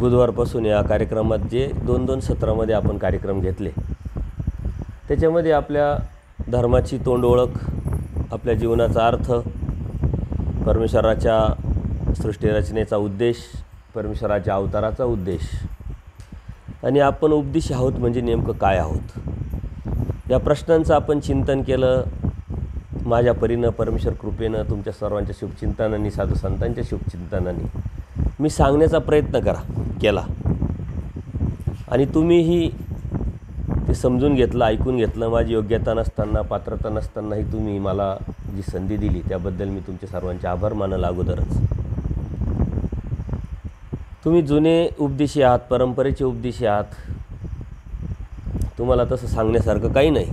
बुधवारपासून या कार्यक्रमात जे 2-2 सत्रामध्ये आपण कार्यक्रम घेतले, त्याच्यामध्ये आपल्या धर्माची तोंड ओळख, आपल्या जीवनाचा अर्थ, परमेश्वराच्या सृष्टीरचनेचा उद्देश, परमेश्वराच्या अवताराचा उद्देश आणि आपण उपदेशी आहोत म्हणजे नेमकं काय आहोत, या प्रश्नांचं आपण चिंतन केलं. माझ्या परीनं, परमेश्वर कृपेनं, तुमच्या सर्वांच्या शुभचिंतनांनी, साधू संतांच्या शुभचिंतनांनी मी सांगण्याचा प्रयत्न केला आणि तुम्हीही ते समजून घेतलं, ऐकून घेतलं. माझी योग्यता नसताना, पात्रता नसतानाही तुम्ही मला जी संधी दिली त्याबद्दल मी तुमचे सर्वांचे आभार मानल. अगोदरच तुम्ही जुने उपदेशी आहात, परंपरेचे उपदेशी आहात. तुम्हाला तसं सांगण्यासारखं काही नाही,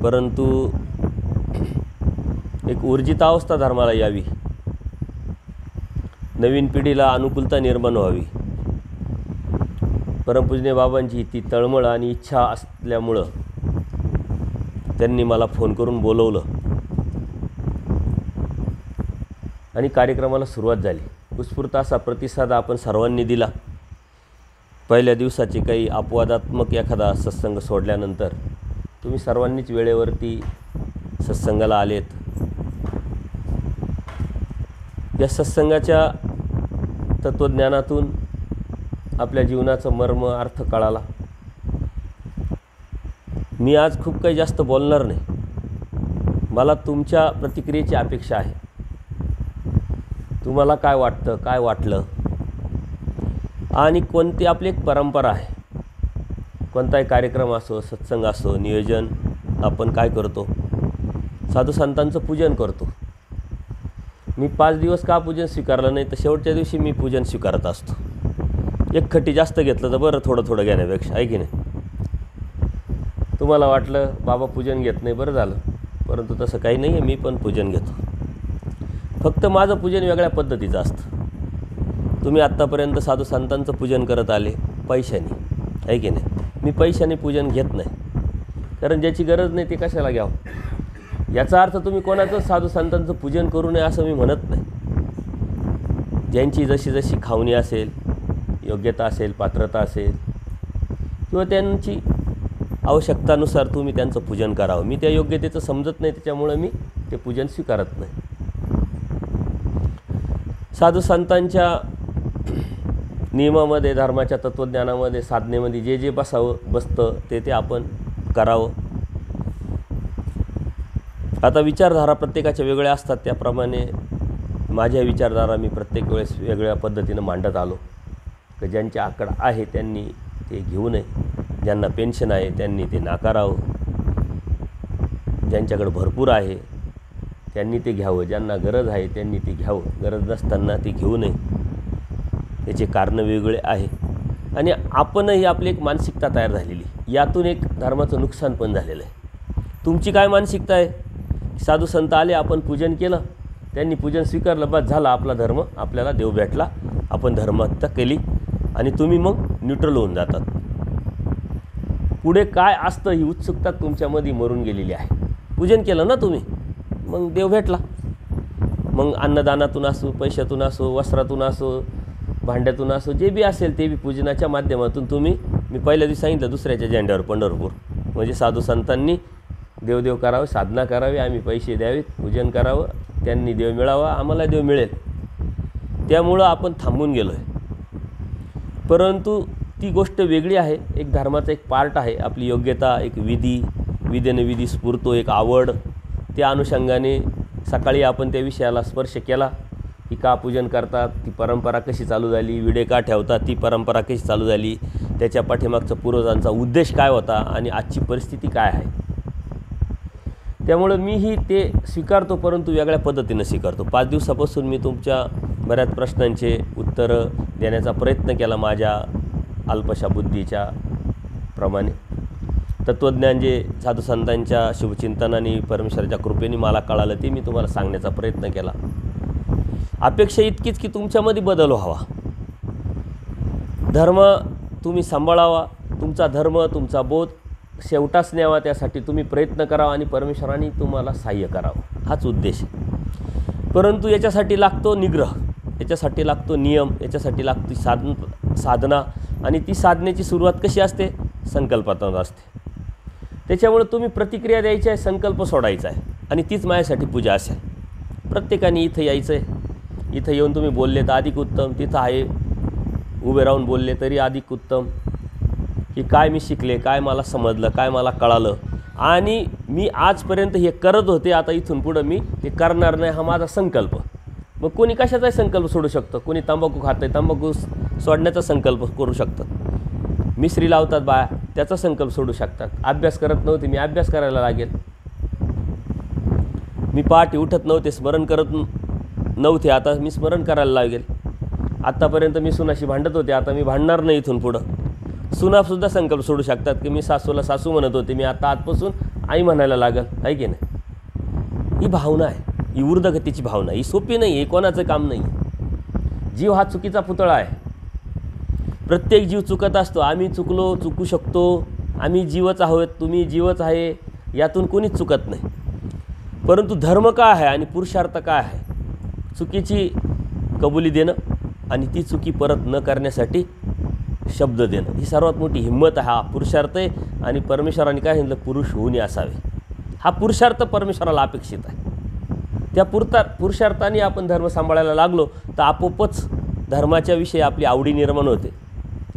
परंतु एक ऊर्जितावस्था धर्माला यावी, नवीन पिढीला अनुकूलता निर्माण व्हावी. परमपूजनीय बाबांची ती तळमळ आणि इच्छा असल्यामुळं त्यांनी मला फोन करून बोलवलं आणि कार्यक्रमाला सुरुवात झाली. उत्स्फूर्त असा प्रतिसाद आपण सर्वांनी दिला. पहिल्या दिवसाचे काही अपवादात्मक एखादा सत्संग सोडल्यानंतर तुम्ही सर्वांनीच वेळेवरती सत्संगाला आलेत. या सत्संगाच्या तत्त्वज्ञानातून आपल्या जीवनाचं मर्म, अर्थ कळाला. मी आज खूप काही जास्त बोलणार नाही. मला तुमच्या प्रतिक्रियेची अपेक्षा आहे. तुम्हाला काय वाटतं, काय वाटलं आणि कोणती आपली एक परंपरा आहे. कोणताही कार्यक्रम असो, सत्संग असो, नियोजन आपण काय करतो, साधू संतांचं पूजन करतो. मी 5 दिवस का पूजन स्वीकारलं नाही, तर शेवटच्या दिवशी मी पूजन स्वीकारत असतो. एक खट्टी जास्त घेतलं तर बरं, थोडं थोडं घेण्यापेक्षा, आहे की नाही. तुम्हाला वाटलं बाबा पूजन घेत नाही, बरं झालं, परंतु तसं काही नाही आहे. मी पण पूजन घेतो, फक्त माझं पूजन वेगळ्या पद्धतीचं असतं. तुम्ही आत्तापर्यंत साधू संतांचं पूजन करत आले पैशाने, आहे की नाही. मी पैशाने पूजन घेत नाही, कारण ज्याची गरज नाही ते कशाला घ्यावं. याचा अर्थ तुम्ही कोणाचं साधू संतांचं पूजन करू नये असं मी म्हणत नाही. ज्यांची जशी जशी खावणी असेल, योग्यता असेल, पात्रता असेल किंवा त्यांची आवश्यकतानुसार तुम्ही त्यांचं पूजन करावं. मी त्या योग्यतेचं समजत नाही, त्याच्यामुळं मी ते पूजन स्वीकारत नाही. साधू संतांच्या नियमामध्ये, धर्माच्या तत्त्वज्ञानामध्ये, साधनेमध्ये जे जे बसतं ते आपण करावं. आता विचारधारा प्रत्येकाच्या वेगळ्या असतात, त्याप्रमाणे माझ्या विचारधारा मी प्रत्येक वेळेस वेगळ्या पद्धतीनं मांडत आलो. की ज्यांच्या आकडा आहे त्यांनी ते घेऊ नये, ज्यांना पेन्शन आहे त्यांनी ते नाकारावं, ज्यांच्याकडे भरपूर आहे त्यांनी ते घ्यावं, ज्यांना गरज आहे त्यांनी ते घ्यावं, गरज नसताना ते घेऊ नये. याचे कारणं वेगळे आहे आणि आपणही आपली एक मानसिकता तयार झालेली, यातून एक धर्माचं नुकसान पण झालेलं आहे. तुमची काय मानसिकता आहे? साधू संत आले, आपण पूजन केलं, त्यांनी पूजन स्वीकारलं, बस झाला आपला धर्म, आपल्याला देव भेटला, आपण धर्महत्या केली आणि तुम्ही मग न्यूट्रल होऊन जातात. पुढे काय असतं ही उत्सुकता तुमच्यामध्ये मरून गेलेली आहे. पूजन केलं ना तुम्ही, मग देव भेटला. मग अन्नदानातून असो, पैशातून असो, वस्त्रातून असो, भांड्यातून असो, जे बी असेल ते बी पूजनाच्या माध्यमातून तुम्ही, मी पहिल्या दिवशी सांगितलं, दुसऱ्याच्या झेंड्यावर पंढरपूर, म्हणजे साधू संतांनी देवदेव करावं, साधना करावी, आम्ही पैसे द्यावेत, पूजन करावं, त्यांनी देव मिळावा, आम्हाला देव मिळेल. त्यामुळं आपण थांबून गेलो आहे. परंतु ती गोष्ट वेगळी आहे. एक धर्माचा एक पार्ट आहे. आपली योग्यता, एक विधीने विधी स्फूर्तो, एक आवड, त्या अनुषंगाने सकाळी आपण त्या विषयाला स्पर्श केला की का पूजन करतात, ती परंपरा कशी चालू झाली, विडे का ठेवतात, ती परंपरा कशी चालू झाली, त्याच्या पाठीमागचा पूर्वजांचा उद्देश काय होता आणि आजची परिस्थिती काय आहे. त्यामुळं मीही ते स्वीकारतो, परंतु वेगळ्या पद्धतीनं स्वीकारतो. 5 दिवसापासून मी तुमच्या बऱ्याच प्रश्नांचे उत्तरं देण्याचा प्रयत्न केला माझ्या अल्पशा बुद्धीच्या प्रमाणे. तत्त्वज्ञान जे साधू संतांच्या शुभचिंतनाने, परमेश्वराच्या कृपेने मला कळालं ते मी तुम्हाला सांगण्याचा प्रयत्न केला. अपेक्षा इतकीच की तुमच्यामध्ये बदल व्हावा, धर्म तुम्ही सांभाळावा, तुमचा धर्म, तुमचा बोध शेवटाच न्यावा, त्यासाठी तुम्ही प्रयत्न करावा आणि परमेश्वराने तुम्हाला सहाय्य करावं, हाच उद्देश आहे. परंतु याच्यासाठी लागतो निग्रह. याच्यासाठी लागतो नियम, याच्यासाठी लागती साधना आणि ती साधनेची सुरुवात कशी असते? संकल्पातून असते. त्याच्यामुळे तुम्ही प्रतिक्रिया द्यायची आहे, संकल्प सोडायचा आहे आणि तीच माझ्यासाठी पूजा असेल. प्रत्येकाने इथं यायचं आहे, इथं येऊन तुम्ही बोलले तर अधिक उत्तम, तिथं आहे उभे राहून बोलले तरी अधिक उत्तम, की काय मी शिकले, काय मला समजलं, काय मला कळालं आणि मी आजपर्यंत हे करत होते, आता इथून पुढं मी ते करणार नाही, हा माझा संकल्प. मग कोणी कशाचाही संकल्प सोडू शकतं. कोणी तंबाखू खातं आहे, तंबाखू सोडण्याचा संकल्प करू शकतं. मिसरी लावतात बाया, त्याचा संकल्प सोडू शकतात. अभ्यास करत नव्हते, मी अभ्यास करायला लागेल. मी पहाटे उठत नव्हते, स्मरण करत नव्हते, आता मी स्मरण करायला लागेल. आत्तापर्यंत मी सुनाशी भांडत होते, आता मी भांडणार नाही इथून पुढं. सुनासुद्धा संकल्प सोडू शकतात की मी सासूला सासू म्हणत होते, मी आता आजपासून आई म्हणायला लागेल, आहे की नाही? ही भावना आहे, ही ऊर्ध्वगतीची भावना. ही सोपी नाही, हे कोणाचं काम नाही. जीव हा चुकीचा पुतळा आहे. प्रत्येक जीव चुकत असतो. आम्ही चुकू शकतो, आम्ही जीवच आहोत, तुम्ही जीवच आहे, यातून कोणीच चुकत नाही. परंतु धर्म काय आहे आणि पुरुषार्थ काय आहे? चुकीची कबुली देणं आणि ती चुकी परत न करण्यासाठी शब्द देणं, ही सर्वात मोठी हिंमत आहे. हा पुरुषार्थ आहे आणि परमेश्वराने काय सांगितलं? पुरुष होऊन असावे. हा पुरुषार्थ परमेश्वराला अपेक्षित आहे. त्या पुरुषार्थाने आपण धर्म सांभाळायला लागलो तर आपोआपच धर्माच्या विषयी आपली आवडी निर्माण होते,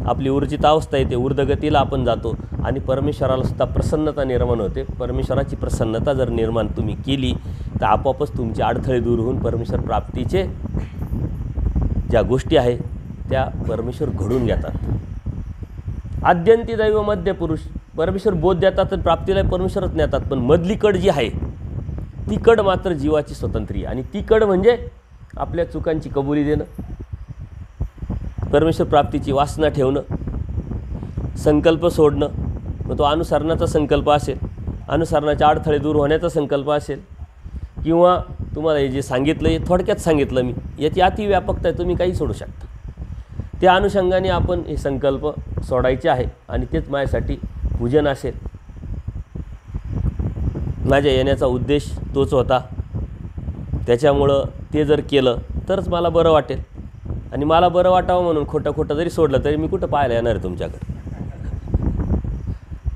आपली ऊर्जित अवस्था येते, ऊर्ध्वगतीला आपण जातो आणि परमेश्वराला सुद्धा प्रसन्नता निर्माण होते. परमेश्वराची प्रसन्नता जर निर्माण तुम्ही केली तर आपोआपच तुमचे अडथळे दूर होऊन परमेश्वर प्राप्तीचे ज्या गोष्टी आहेत त्या परमेश्वर घडून घेतात. आद्यंती दैव मध्य पुरुष, परमेश्वर बोध देतात तर प्राप्तीला परमेश्वरच नेतात. पण मधली कड जी आहे ती कड मात्र जीवाची स्वतंत्री, आणि ती कड म्हणजे आपल्या चुकांची कबुली देणं, परमेश्वर प्राप्तीची वासना ठेवणं, संकल्प सोडणं. मग तो अनुसरणाचा संकल्प असेल, अनुसरणाचे अडथळे दूर होण्याचा संकल्प असेल, किंवा तुम्हाला हे जे सांगितलं हे थोडक्यात सांगितलं मी, याची अतिव्यापकता आहे, तुम्ही काही सोडू शकता. त्या अनुषंगाने आपण हे संकल्प सोडायचे आहे आणि तेच माझ्यासाठी पूजन असेल. माझ्या येण्याचा उद्देश तोच होता. त्याच्यामुळं ते जर केलं तरच मला बरं वाटेल, आणि मला बरं वाटावं म्हणून खोटं खोटं जरी सोडलं तरी मी कुठं पाहायला येणार आहे? तुमच्याकडे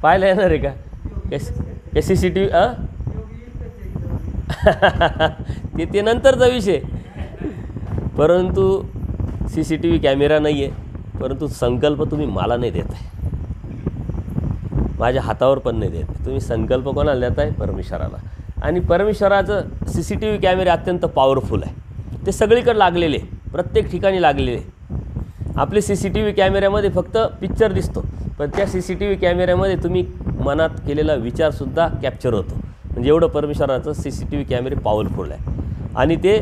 पाहायला येणार आहे का? CCTV ते नंतरचा विषय. परंतु CCTV कॅमेरा नाही आहे, परंतु संकल्प तुम्ही मला नाही देत आहे, माझ्या हातावर पण नाही देत. तुम्ही संकल्प कोणाला देत आहे? परमेश्वराला. आणि परमेश्वराचं CCTV कॅमेरे अत्यंत पॉवरफुल आहे. ते सगळीकडे लागलेले, प्रत्येक ठिकाणी लागलेले. आपले CCTV कॅमेऱ्यामध्ये फक्त पिक्चर दिसतो, पण त्या CCTV कॅमेऱ्यामध्ये तुम्ही मनात केलेला विचारसुद्धा कॅप्चर होतो. म्हणजे एवढं परमेश्वराचं CCTV कॅमेरे पॉवरफुल आहे. आणि ते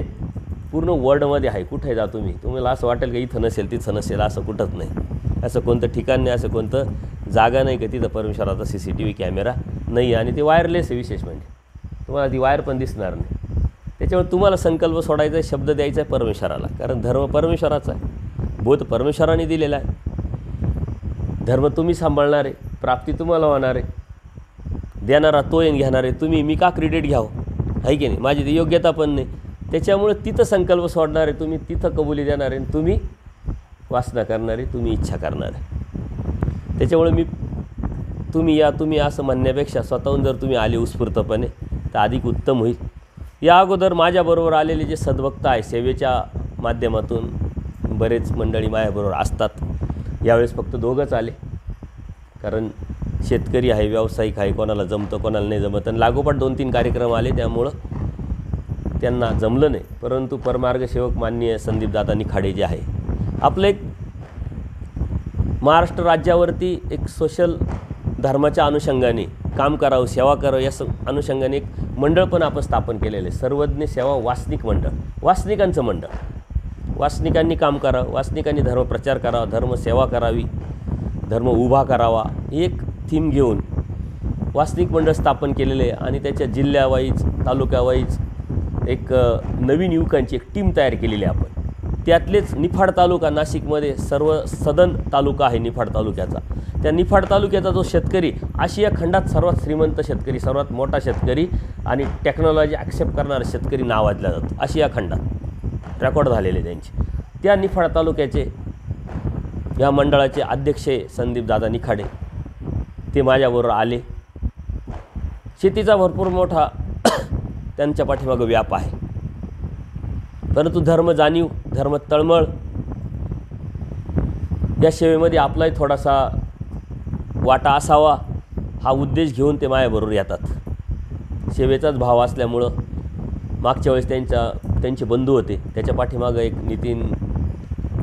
पूर्ण वर्ल्डमध्ये आहे. कुठे जा तुम्हाला असं वाटेल का इथं नसेल तिथं नसेल, असं कुठंच नाही. असं कोणतं ठिकाण नाही, असं कोणतं जागा नाही का तिथं परमेश्वराचा CCTV कॅमेरा नाही. आणि ते वायरलेस आहे. विशेष म्हणजे तुम्हाला ती वायर पण दिसणार नाही. त्याच्यामुळे तुम्हाला संकल्प सोडायचा आहे, शब्द द्यायचा आहे परमेश्वराला, कारण धर्म परमेश्वराचा आहे, बोध परमेश्वराने दिलेला आहे. धर्म तुम्ही सांभाळणार आहे, प्राप्ती तुम्हाला होणार आहे, देणारा तो येऊन घेणार आहे तुम्ही. मी का क्रेडिट घ्यावं? आहे की नाही? माझी ती योग्यता पण नाही. त्याच्यामुळे तिथं संकल्प सोडणार आहे तुम्ही, तिथं कबुली देणार आहे, तुम्ही वासना करणार आहे, तुम्ही इच्छा करणार आहे. त्याच्यामुळे तुम्ही असं म्हणण्यापेक्षा स्वतःहून जर तुम्ही आले उत्स्फूर्तपणे तर अधिक उत्तम होईल. या अगोदर माझ्याबरोबर आलेले जे सद्भक्त आहे, सेवेच्या माध्यमातून बरेच मंडळी माझ्याबरोबर असतात. यावेळेस फक्त दोघंच आले, कारण शेतकरी आहे, व्यावसायिक आहे, कोणाला जमतं कोणाला नाही जमत, आणि लागोपाठ 2-3 कार्यक्रम आले त्यामुळं त्यांना जमलं नाही. परंतु परमार्गसेवक माननीय संदीपदादा निखाडे जे आहे, आपलं एक महाराष्ट्र राज्यावरती एक सोशल धर्माच्या अनुषंगाने काम करावं, सेवा करावं, या अनुषंगाने एक मंडळ पण आपण स्थापन केलेलं आहे, सर्वज्ञ सेवा वासनिक मंडळ. वासनिकांचं मंडळ. वासनिकांनी काम करावं, वासनिकांनी धर्मप्रचार करावा, धर्मसेवा करावी, धर्म उभा करावा, ही एक थीम घेऊन वासनिक मंडळ स्थापन केलेले आहे. आणि त्याच्या जिल्ह्यावाईज, तालुक्यावाईज एक नवीन युवकांची एक टीम तयार केलेली आहे आपण. त्यातलेच निफाड तालुका, नाशिकमध्ये सदन तालुका आहे निफाड तालुक्याचा. त्या निफाड तालुक्याचा जो शेतकरी, आशिया खंडात सर्वात श्रीमंत शेतकरी, सर्वात मोठा शेतकरी आणि टेक्नॉलॉजी ॲक्सेप्ट करणारा शेतकरी नावाजला जातो आशिया खंडात. रेकॉर्ड झालेले त्यांचे. त्या निफाड तालुक्याचे या मंडळाचे अध्यक्ष संदीपदादा निखाडे ते माझ्याबरोबर आले. शेतीचा भरपूर मोठा त्यांच्या पाठीमागं व्याप आहे, परंतु धर्म जाणीव, धर्म तळमळ या सेवेमध्ये आपलाही थोडासा वाटा असावा हा उद्देश घेऊन ते माझ्याबरोबर येतात. सेवेचाच भाव असल्यामुळं मागच्या वेळेस त्यांचे बंधू होते, त्याच्या पाठीमागं एक नितीन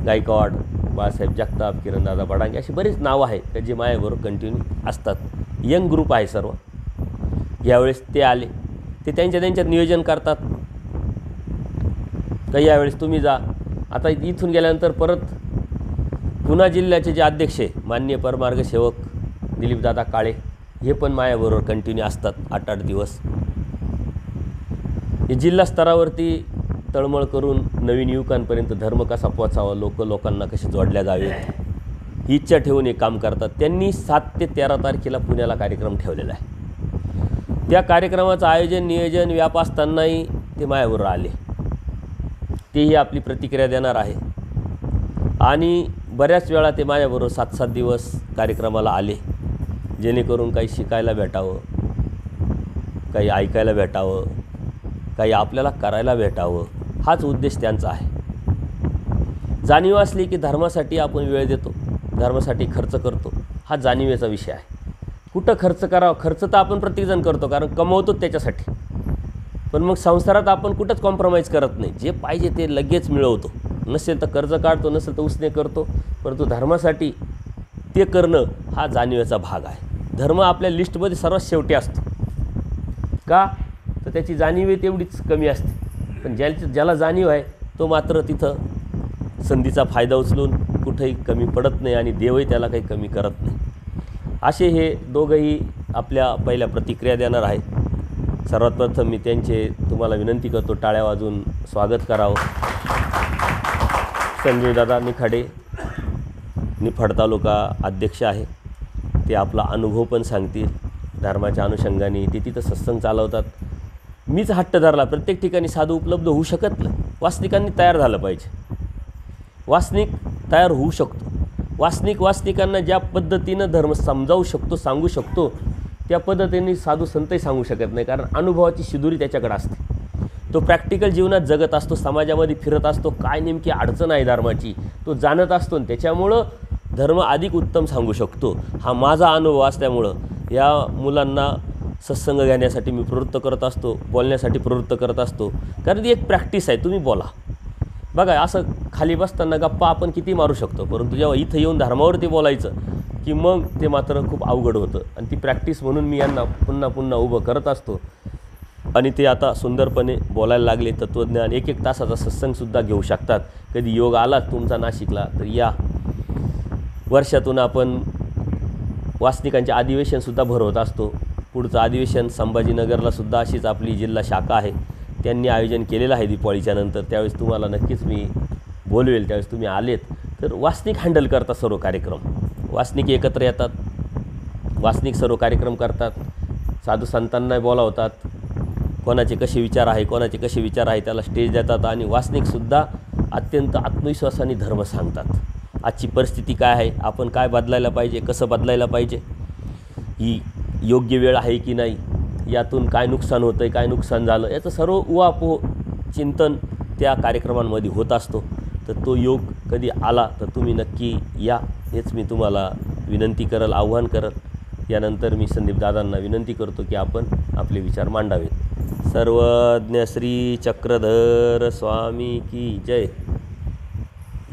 गायकवाड, बाळासाहेब जगताप, किरणदादा बडांगे अशी बरीच नावं आहेत की जे माझ्याबरोबर कंटिन्यू असतात. यंग ग्रुप आहे सर्व. यावेळेस ते आले, ते त्यांच्यात नियोजन करतात. काही यावेळेस तुम्ही जा. आता इथून गेल्यानंतर परत पुणा जिल्ह्याचे जे अध्यक्ष माननीय परमार्ग सेवक दिलीपदादा काळे हे पण माझ्याबरोबर कंटिन्यू असतात 8-8 दिवस. हे जिल्हा स्तरावरती तळमळ करून नवीन युवकांपर्यंत धर्म कसा पोचावा, लोकांना कसे जोडल्या जावेत ही इच्छा ठेवून हे काम करतात. त्यांनी 7 ते 13 तारखेला पुण्याला कार्यक्रम ठेवलेला आहे. त्या कार्यक्रमाचं आयोजन नियोजन व्याप असतानाही ते माझ्याबरोबर आले. तेही आपली प्रतिक्रिया देणार आहे. आणि बऱ्याच वेळा ते माझ्याबरोबर 7-7 दिवस कार्यक्रमाला आले, जेणेकरून काही शिकायला भेटावं, काही ऐकायला भेटावं, काही आपल्याला करायला भेटावं, हाच उद्देश त्यांचा आहे. जाणीव असली की धर्मासाठी आपण वेळ देतो, धर्मासाठी खर्च करतो, हा जाणीवेचा विषय आहे. कुठं खर्च करावा, खर्च तर आपण प्रत्येकजण करतो कारण कमवतोच त्याच्यासाठी, पण मग संसारात आपण कुठंच कॉम्प्रोमाइज करत नाही. जे पाहिजे ते लगेच मिळवतो, नसेल तर कर्ज काढतो, नसेल तर उसने करतो, परंतु धर्मासाठी ते करणं हा जाणीवेचा भाग आहे. धर्म आपल्या लिस्टमध्ये सर्वात शेवटी असतो. का तर त्याची जाणीव तेवढीच कमी असते, पण ज्याला जाणीव आहे तो मात्र तिथं संधीचा फायदा उचलून कुठेही कमी पडत नाही आणि देवही त्याला काही कमी करत नाही. असे हे दोघंही आपल्या पहिल्या प्रतिक्रिया देणार आहेत. सर्वात प्रथम मी त्यांचे तुम्हाला विनंती करतो टाळ्या वाजवून स्वागत करावं. संजयदादा निखाडे निफाड तालुका अध्यक्ष आहे. ते आपला अनुभव पण सांगतील. धर्माच्या अनुषंगाने ते तिथं सत्संग चालवतात. मीच हट्ट धरला, प्रत्येक ठिकाणी साधू उपलब्ध होऊ शकत नाही. वासनिकांनी तयार झालं पाहिजे. वासनिक तयार होऊ शकतो. वासनिकांना ज्या पद्धतीनं धर्म समजावू शकतो, सांगू शकतो, त्या पद्धतीने साधू संतही सांगू शकत नाही, कारण अनुभवाची शिदुरी त्याच्याकडे असते. तो प्रॅक्टिकल जीवनात जगत असतो, समाजामध्ये फिरत असतो, काय नेमकी अडचण आहे धर्माची तो जाणत असतो, आणि त्याच्यामुळं धर्म अधिक उत्तम सांगू शकतो. हा माझा अनुभव असल्यामुळं या मुलांना सत्संग घेण्यासाठी मी प्रवृत्त करत असतो, बोलण्यासाठी प्रवृत्त करत असतो, कारण ती एक प्रॅक्टिस आहे. तुम्ही बोला. बघा, असं खाली बसताना गप्पा आपण किती मारू शकतो, परंतु जेव्हा इथं येऊन धर्मावरती बोलायचं की मग ते मात्र खूप अवघड होतं. आणि ती प्रॅक्टिस म्हणून मी यांना पुन्हा पुन्हा उभं करत असतो. आणि ते आता सुंदरपणे बोलायला लागले. तत्त्वज्ञान 1-1 तासाचा सत्संगसुद्धा घेऊ शकतात. कधी योग आला तुमचा नाशिकला तर या. वर्षातून आपण वासनिकांचे अधिवेशनसुद्धा भरवत असतो. पुढचं अधिवेशन संभाजीनगरलासुद्धा अशीच आपली जिल्हा शाखा आहे, त्यांनी आयोजन केलेलं आहे दिवाळीच्या नंतर. त्यावेळेस तुम्हाला नक्कीच मी बोलवेल, त्यावेळेस तुम्ही आलेत तर वासनिक हँडल करतात सर्व कार्यक्रम. वासनिक एकत्र येतात, वासनिक सर्व कार्यक्रम करतात, साधू संतांना बोलावतात, कोणाचे कसे विचार आहे, कोणाचे कसे विचार आहे त्याला स्टेज देतात. आणि वासनिकसुद्धा अत्यंत आत्मविश्वासाने धर्म सांगतात. आजची परिस्थिती काय आहे, आपण काय बदलायला पाहिजे, कसं बदलायला पाहिजे, ही योग्य वेळ आहे की नाही, यातून काय नुकसान होतं आहे, काय नुकसान झालं, याचं सर्व उहापोह चिंतन त्या कार्यक्रमांमध्ये होत असतो. तर तो योग कधी आला तर तुम्ही नक्की या, हेच मी तुम्हाला विनंती करल, आव्हान करल. यानंतर मी संदीपदादांना विनंती करतो की आपण आपले विचार मांडावेत. सर्वज्ञ श्री चक्रधर स्वामी की जय.